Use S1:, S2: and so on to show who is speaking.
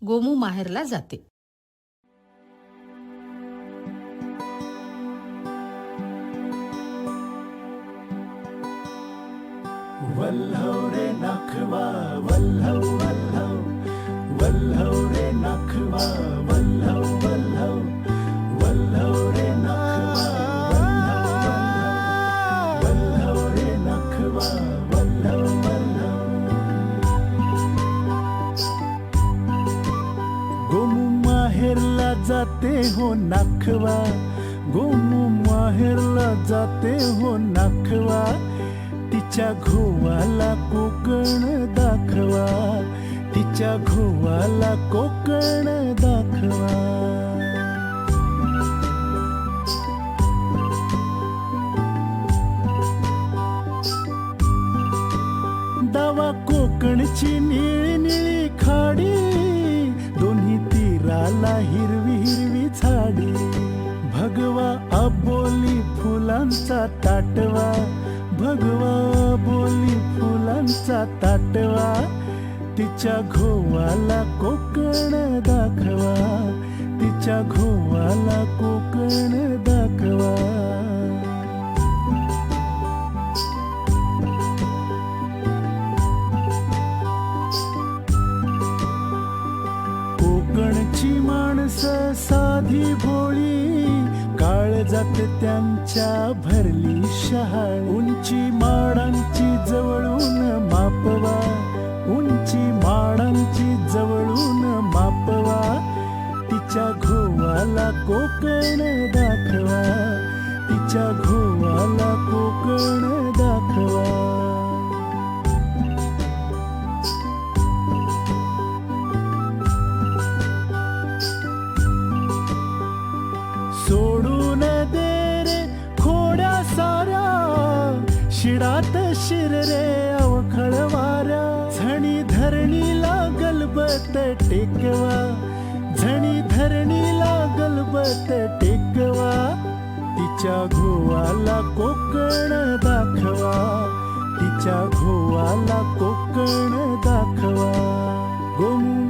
S1: गोमू माहेरला जाते.
S2: वल्हव रे नाखवा वल्हव वल्हव वल्हव रे नाखवा वल्हव वल्हव वल्हव रे नाखवा वल्हव रे नाखवा वल्हव वल्हव. गोमू माहेरला जाते हो नाखवा, गोमू माहेरला जाते हो नाखवा. तिच्या घोवाला कोकण दाखवा, तिच्या घोवाला कोकण दाखवा. दावा कोकणची निळी निळी खाडी, दोन्ही तीराला हिरवी हिरवी झाडी. भगवा आबोली फुलांचा ताटवा, भगवा बोली फुलांचा ताटवा. तिच्या घोवाला कोकण दाखवा, तिच्या घोवाला कोकण दाखवा. कोकणची माणसं साधी भोळी, काळजात त्यांच्या भरली शहाळ. उंची माडांची जवळून मापवा, उंची माडांची जवळून मापवा. तिच्या घोवाला कोकण दाखवा, तिच्या घोवाला कोकण दाखवा. सोडून दे रे खोड्या साऱ्या, शिडात शिर रे अवखळ वाऱ्या. झणी धरणीला गलबत टेकवा, झणी धरणीला गलबत टेकवा. तिच्या घोवाला कोकण दाखवा, तिच्या घोवाला कोकण दाखवा. गोमू